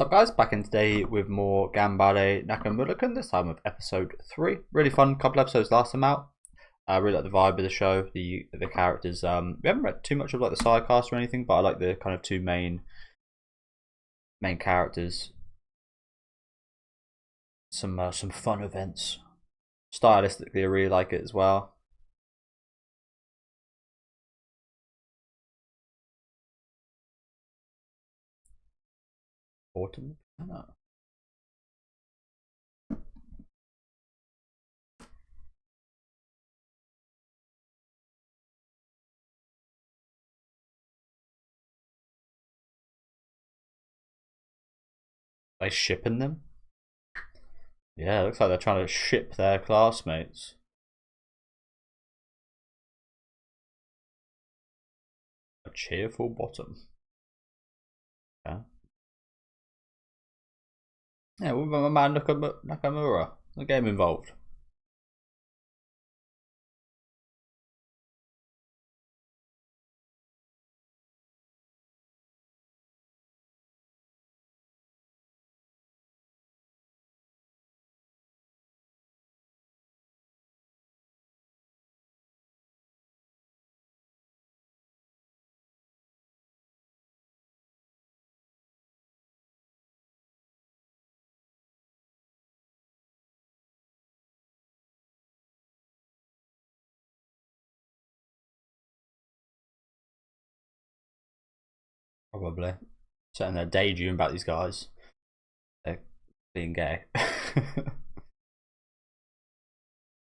So guys, back in today with more Gambale Nakamura-kun, this time with episode 3. Really fun couple episodes last time out. I really like the vibe of the show, the characters. We haven't read too much of like the side cast or anything, but I like the kind of two main characters. Some fun events. Stylistically, I really like it as well. Autumn? No. Are they shipping them? Yeah, it looks like they're trying to ship their classmates. A cheerful bottom. Yeah. Yeah, with my man Nakamura. The game involved. Probably. Sitting there daydreaming about these guys. They're being gay.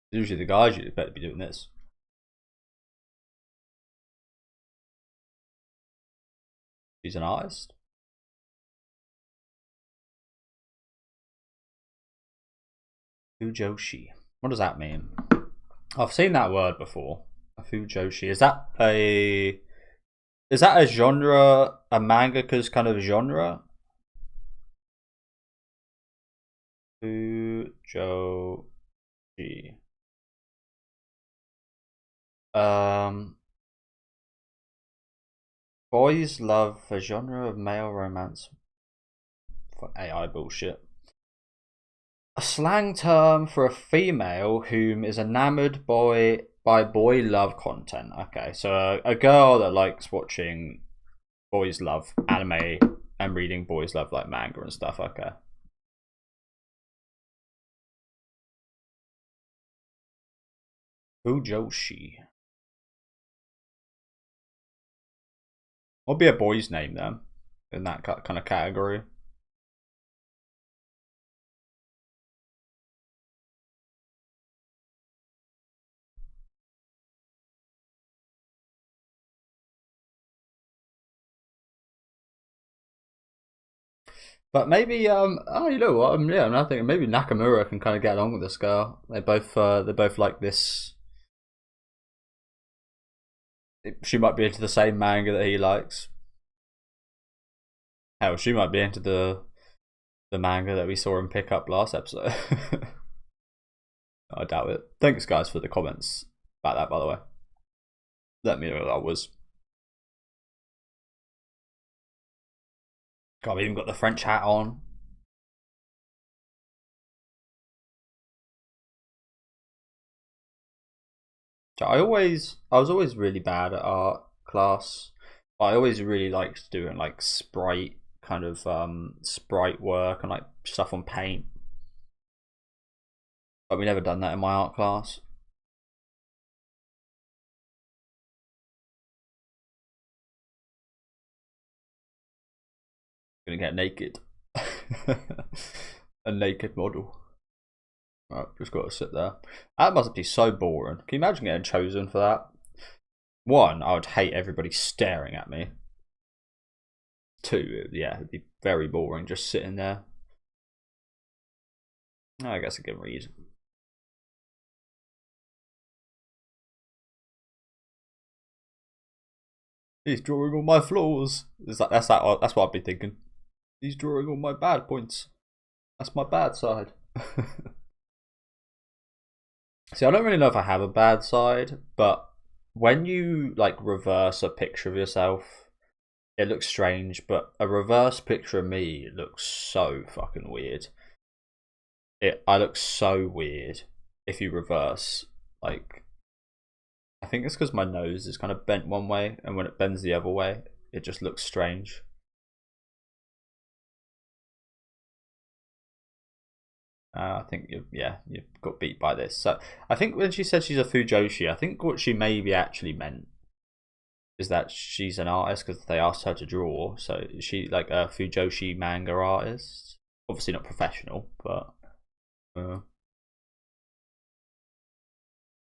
Usually the guys you'd better be doing this. She's an artist. Fujoshi. What does that mean? I've seen that word before. Fujoshi. Is that a genre, a mangaka's kind of genre? Fujoshi. Boys love a genre of male romance. For AI bullshit. A slang term for a female whom is enamored by boy love content. Okay, so a girl that likes watching boys love anime and reading boys love like manga and stuff. Okay. Fujoshi. What would be a boy's name then? In that kind of category. But maybe oh, you know what? Yeah, I'm not thinking maybe Nakamura can kind of get along with this girl. They both like this. She might be into the same manga that he likes. Hell, she might be into the manga that we saw him pick up last episode. I doubt it. Thanks, guys, for the comments about that, by the way. Let me know what that was. God, we even got the French hat on. So I was always really bad at art class. But I always really liked doing like sprite kind of sprite work and like stuff on paint. But we never done that in my art class. Gonna get naked. A naked model. Right, just got to sit there. That must be so boring. Can you imagine getting chosen for that? One, I would hate everybody staring at me. Two, yeah, it'd be very boring just sitting there. I guess I can read. He's drawing all my flaws. That's what I'd be thinking. He's drawing all my bad points. That's my bad side. See, I don't really know if I have a bad side, but when you like reverse a picture of yourself it looks strange, but a reverse picture of me looks so fucking weird. I look so weird if you reverse. Like, I think it's because my nose is kind of bent one way, and when it bends the other way, it just looks strange. I think you got beat by this. So I think when she said she's a fujoshi, I think what she maybe actually meant is that she's an artist because they asked her to draw. So is she like a fujoshi manga artist? Obviously not professional, but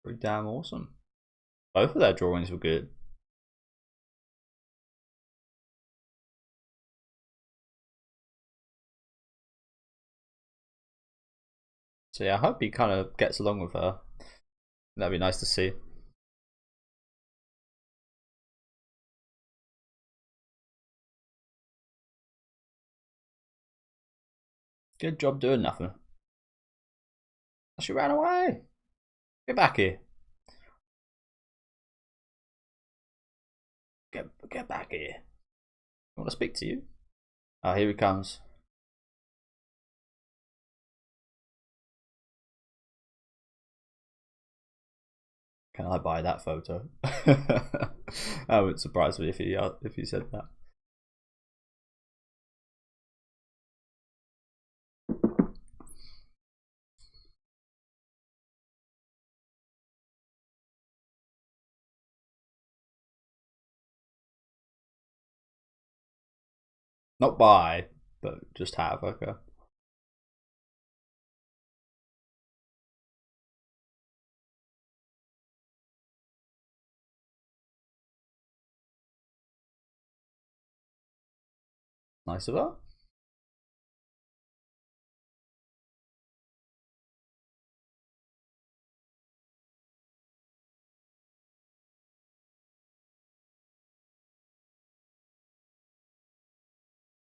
pretty damn awesome. Both of their drawings were good. So yeah, I hope he kind of gets along with her. That'd be nice to see. Good job doing nothing. She ran away. Get back here. Get back here. I want to speak to you. Oh, here he comes. Can I buy that photo? That wouldn't surprise me if he said that. Not buy, but just have. Okay. Nice of her.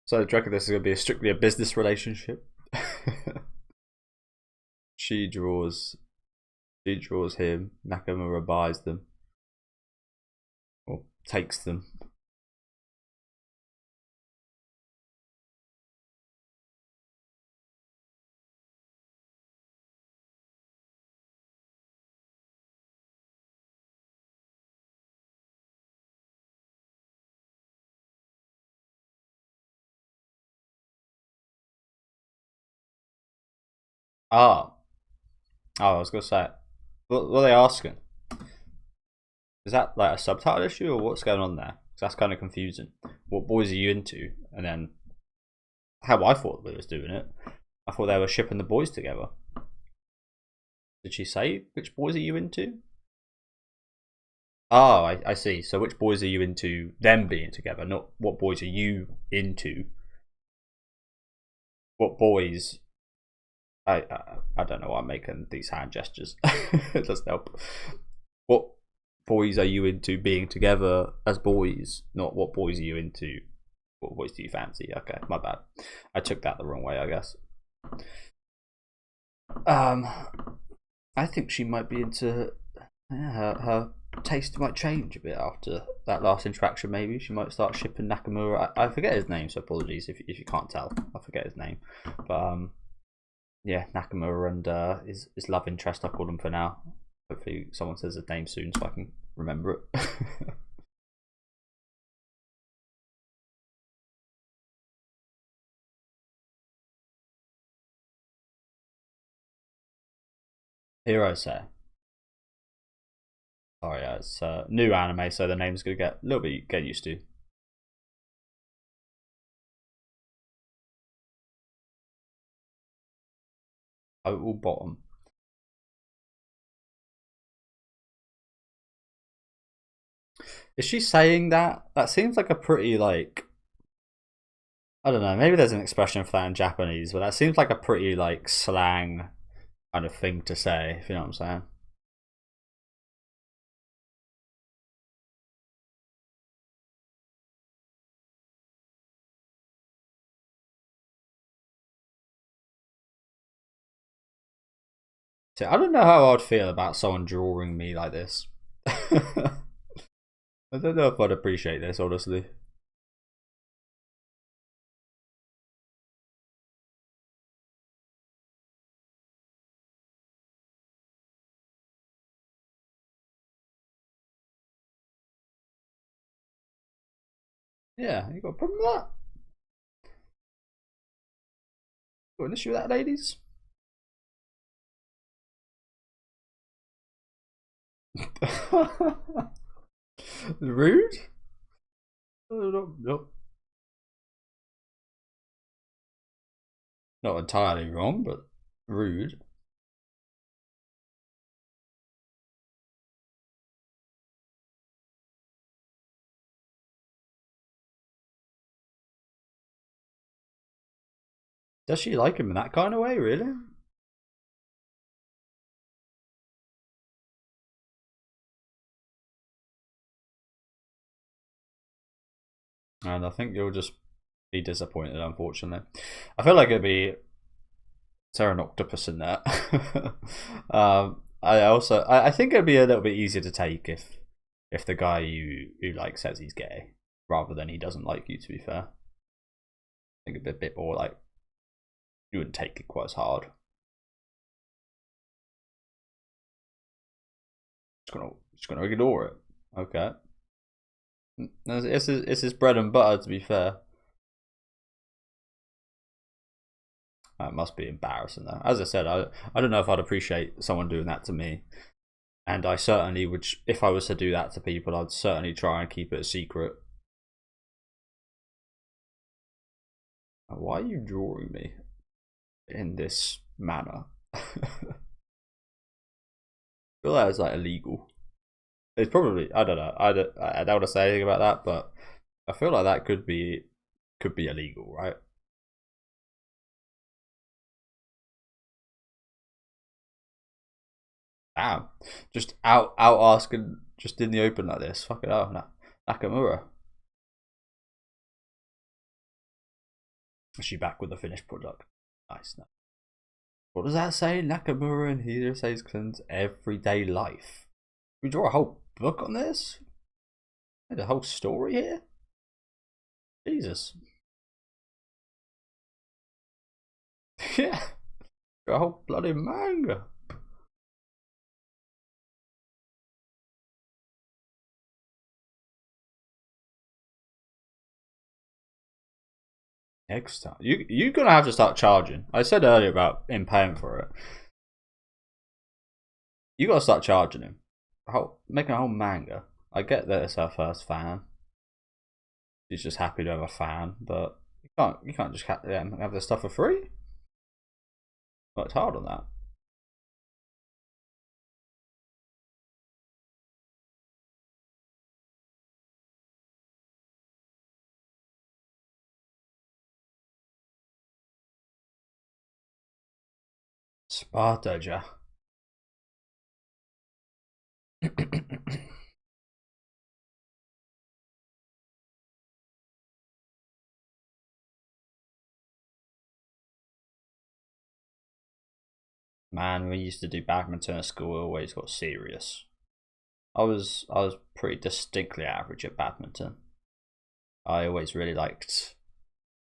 So do you reckon this is going to be strictly a business relationship? she draws him. Nakamura buys them or takes them. Ah, I was gonna say, what are they asking? Is that like a subtitle issue or what's going on there? 'Cause that's kind of confusing. What boys are you into? And then how I thought we was doing it. I thought they were shipping the boys together. Did she say which boys are you into? Oh, I see. So which boys are you into them being together? Not what boys are you into? What boys? I don't know why I'm making these hand gestures. It doesn't help. What boys are you into being together as boys? Not what boys are you into? What boys do you fancy? Okay, my bad. I took that the wrong way, I guess. I think she might be into her taste might change a bit after that last interaction. Maybe she might start shipping Nakamura. I forget his name, so apologies if you can't tell. I forget his name, but yeah, Nakamura and his love interest. I call him for now. Hopefully, someone says his name soon so I can remember it. Hero say. Oh yeah, it's new anime, so the name's gonna get a little bit get used to. Total bottom. Is she saying that? That seems like a pretty like I don't know. Maybe there's an expression for that in Japanese, but that seems like a pretty like slang kind of thing to say. If you know what I'm saying. So I don't know how I'd feel about someone drawing me like this. I don't know if I'd appreciate this, honestly. Yeah, you got a problem with that? Got an issue with that, ladies? Rude? No, not entirely wrong, but rude. Does she like him in that kind of way, really? And I think you'll just be disappointed, unfortunately. I feel like it'd be Sarah Octopus in that. I think it'd be a little bit easier to take if the guy you like says he's gay rather than he doesn't like you. To be fair, I think it'd be a bit more like you wouldn't take it quite as hard. Just gonna ignore it. Okay, it's his bread and butter. To be fair, that must be embarrassing though. As I said, I don't know if I'd appreciate someone doing that to me. And I certainly would, if I was to do that to people, I'd certainly try and keep it a secret. Why are you drawing me in this manner? I feel like it's like illegal. It's probably, I don't know. I don't want to say anything about that, but I feel like that could be illegal, right? Damn, just out asking, just in the open like this. Fuck it up, Nakamura. Is she back with the finished product? Nice. What does that say? Nakamura and Hirose-kun's everyday life. We draw a whole book on this? The whole story here? Jesus. Yeah. A whole bloody manga. Next time. You're gonna have to start charging. I said earlier about him paying for it. You gotta start charging him. Making a whole manga. I get that it's her first fan. She's just happy to have a fan, but you can't just have this stuff for free. Worked hard on that. Spartaja. Man, we used to do badminton at school. Always got serious. I was pretty distinctly average at badminton. I always really liked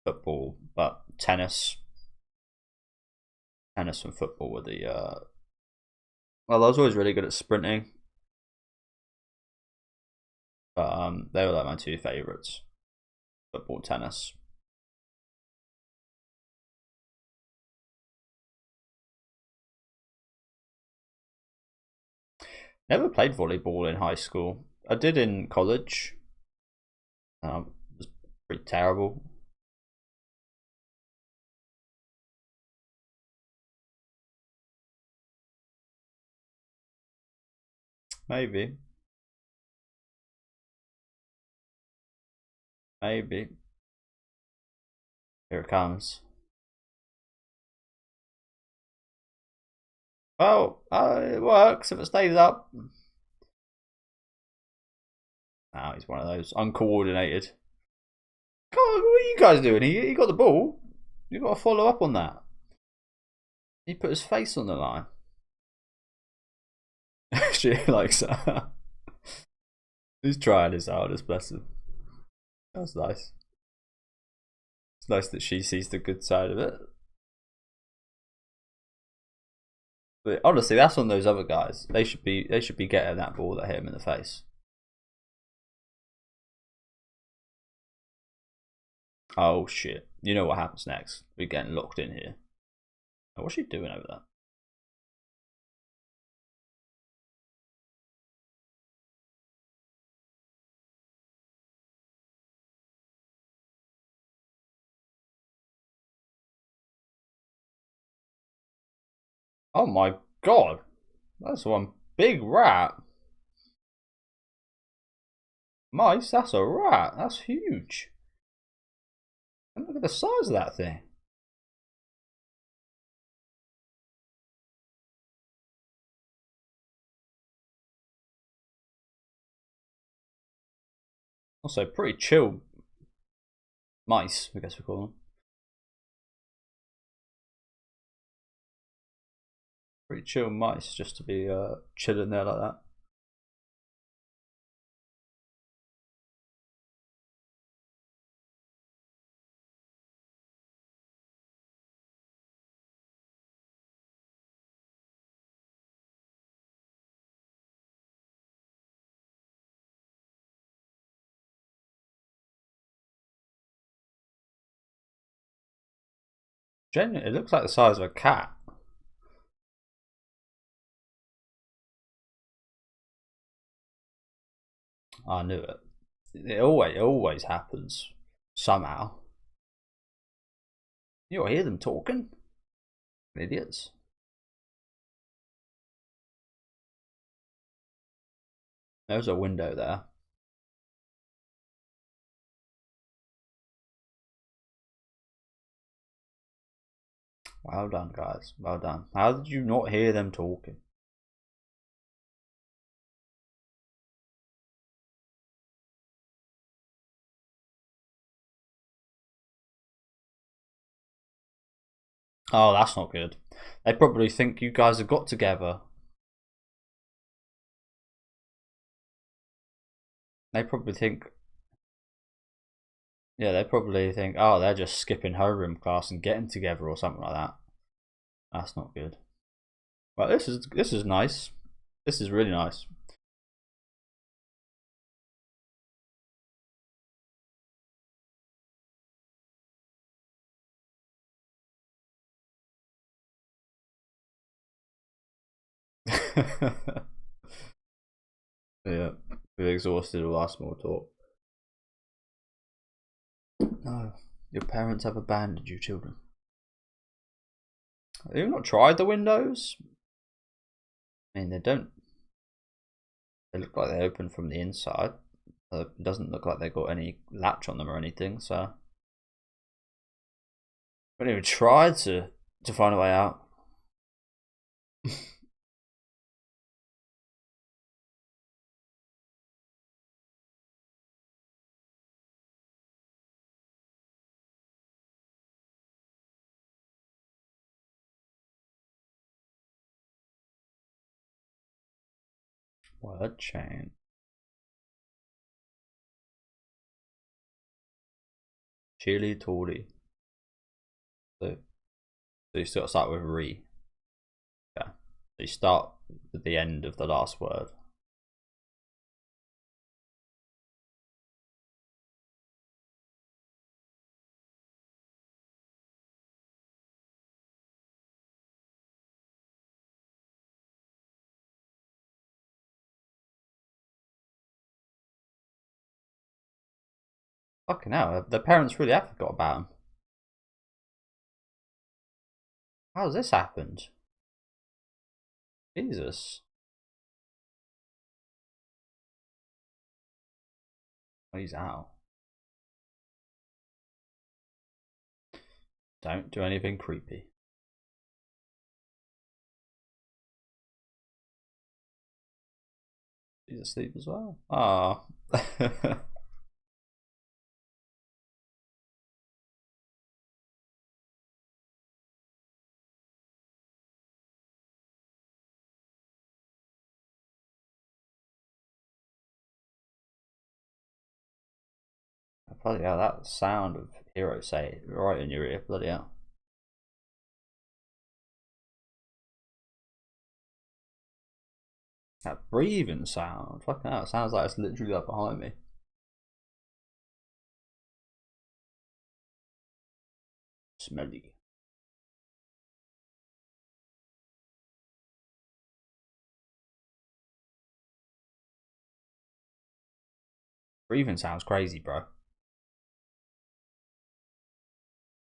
football, but tennis and football were the. Well, I was always really good at sprinting, but they were like my two favorites: football, tennis. Never played volleyball in high school. I did in college. It was pretty terrible. Maybe, maybe. Here it comes. Well, it works if it stays up. Now he's one of those uncoordinated. Come on, what are you guys doing? He got the ball. You got to follow up on that. He put his face on the line. She likes that. He's trying his hardest, bless him. That's nice. It's nice that she sees the good side of it. But honestly, that's on those other guys. They should be getting that ball that hit him in the face. Oh shit. You know what happens next. We're getting locked in here. Oh, what's she doing over there? Oh my god. That's one big rat. Mice, that's a rat. That's huge. And look at the size of that thing. Also, pretty chill mice, I guess we call them. Pretty chill mice just to be chilling there like that. Genuinely, it looks like the size of a cat. I knew it. It always happens somehow. You hear them talking? Idiots. There's a window there. Well done, guys. Well done. How did you not hear them talking? Oh, that's not good. They probably think you guys have got together. They probably think, yeah, they probably think, oh, they're just skipping homeroom class and getting together or something like that. That's not good. Well, this is nice. This is really nice. Yeah, we're exhausted of our small talk. No, your parents have abandoned you, children. Have you not tried the windows? I mean, they don't. They look like they open from the inside. It doesn't look like they've got any latch on them or anything. So, I haven't even tried to find a way out. Word chain. Chili Tory. So, so you still start with re. Yeah. So you start with the end of the last word. Fucking hell, the parents really have forgot about him. How's this happened? Jesus. Oh, he's out. Don't do anything creepy. He's asleep as well. Ah. Bloody hell, that sound of Hero say right in your ear. Bloody hell. That breathing sound. Fucking hell, it sounds like it's literally up behind me. Smelly. Breathing sounds crazy, bro.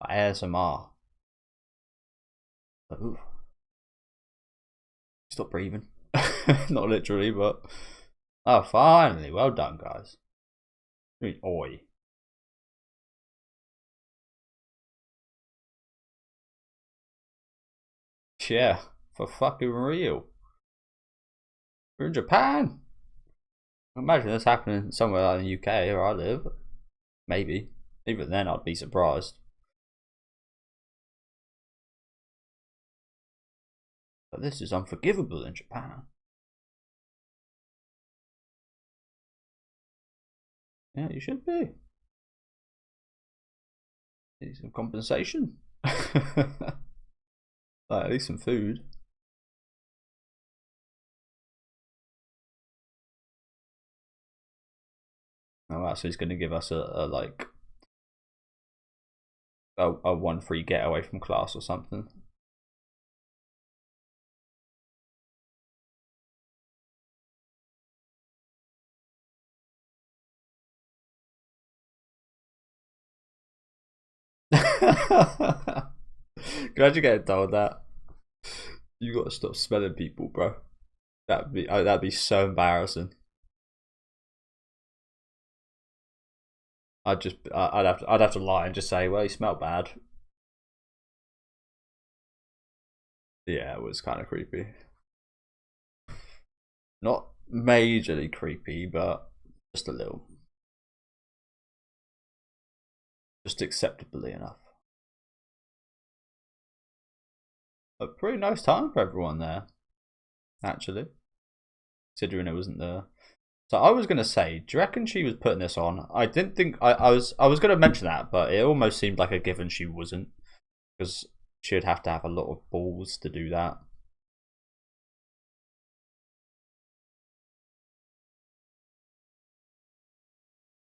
Like ASMR. Ooh. Stop breathing. Not literally, but oh, finally, well done, guys. Oi. Yeah, for fucking real. We're in Japan. Imagine this happening somewhere like in the UK where I live. Maybe. Even then, I'd be surprised. But this is unforgivable in Japan. Yeah, you should be. Need some compensation. Like, at least some food. Oh, so he's going to give us a like a 1 free getaway from class or something. Glad you get told that. You got to stop smelling people, bro. That'd be so embarrassing. I'd have to lie and just say, well, you smell bad. Yeah, it was kind of creepy. Not majorly creepy, but just a little. Just acceptably enough. A pretty nice time for everyone there, actually. Considering it wasn't there. So I was gonna say, do you reckon she was putting this on? I didn't think I was gonna mention that, but it almost seemed like a given she wasn't, because she would have to have a lot of balls to do that.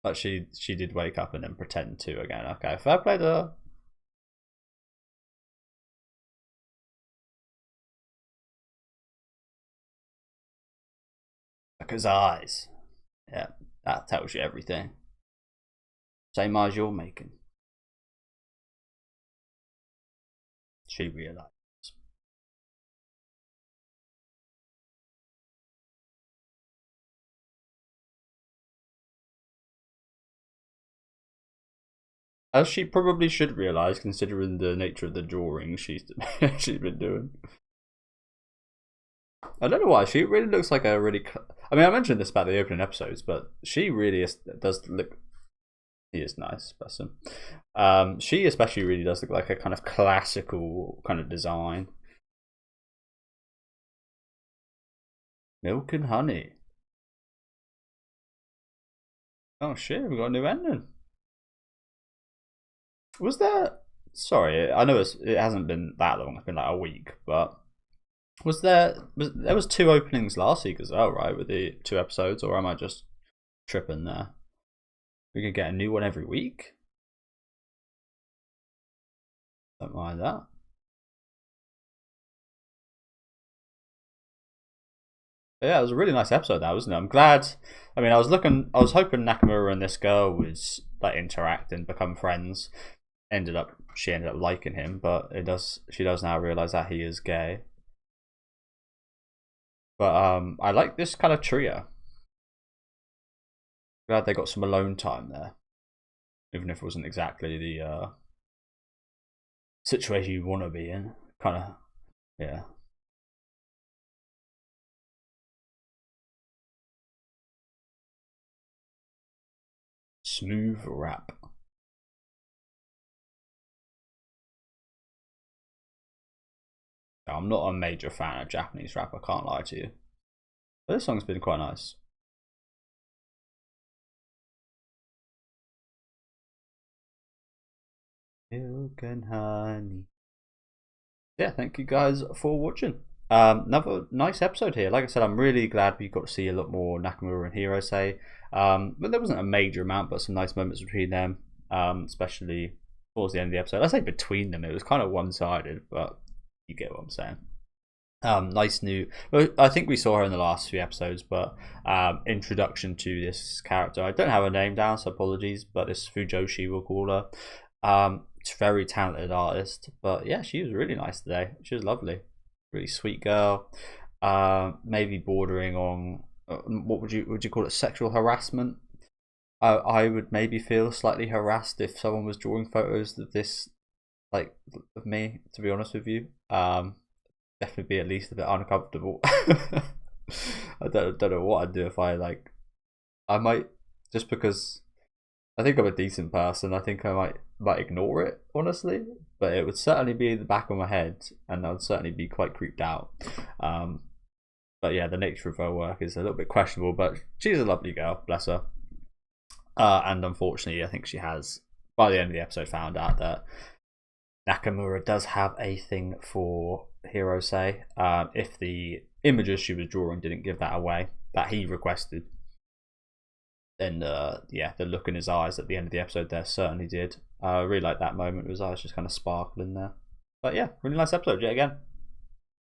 But she did wake up and then pretend to again. Okay, fair play to her. Look at his eyes. Yeah, that tells you everything. Same eyes you're making. She realized. As she probably should realize, considering the nature of the drawing she's been doing. I don't know why she really looks like a really. I mean, I mentioned this about the opening episodes, but she really does look. He is nice, person. She especially really does look like a kind of classical kind of design. Milk and honey. Oh shit, we got a new ending. Was there? Sorry, I know it hasn't been that long. It's been like a week, but there was 2 openings last week as well, right? With the 2 episodes, or am I just tripping there? We could get a new one every week. Don't mind that. But yeah, it was a really nice episode. That wasn't it? I'm glad. I mean, I was hoping Nakamura and this girl would like interact and become friends. She ended up liking him, but she does now realize that he is gay. But I like this kind of trio. Glad they got some alone time there, even if it wasn't exactly the situation you want to be in. Kind of, yeah. Smooth rap. I'm not a major fan of Japanese rap, I can't lie to you. But this song's been quite nice. Milk and honey. Yeah, thank you guys for watching. Another nice episode here. Like I said, I'm really glad we got to see a lot more Nakamura and Hirose. But there wasn't a major amount, but some nice moments between them. Especially towards the end of the episode. I say between them, it was kind of one-sided, but you get what I'm saying. Nice new. Well, I think we saw her in the last few episodes, but introduction to this character. I don't have her name down, so apologies. But this Fujoshi, we'll call her. It's a very talented artist, but yeah, she was really nice today. She was lovely, really sweet girl. Maybe bordering on what would you call it? Sexual harassment. I would maybe feel slightly harassed if someone was drawing photos of this, like of me. To be honest with you, definitely be at least a bit uncomfortable. I don't know what I'd do if I might, just because I think I'm a decent person. I think I might ignore it, honestly, but it would certainly be in the back of my head, and I'd certainly be quite creeped out. But yeah, the nature of her work is a little bit questionable, but she's a lovely girl, bless her. And unfortunately, I think she has, by the end of the episode, found out that Nakamura does have a thing for Hirose. If the images she was drawing didn't give that away, that he requested, then yeah, the look in his eyes at the end of the episode there certainly did. I really like that moment. His eyes just kind of sparkling there. But yeah, really nice episode yet again.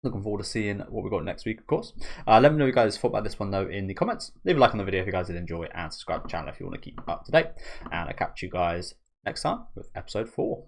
Looking forward to seeing what we got next week, of course. Let me know what you guys thought about this one, though, in the comments. Leave a like on the video if you guys did enjoy, and subscribe to the channel if you want to keep up to date. And I'll catch you guys next time with episode 4.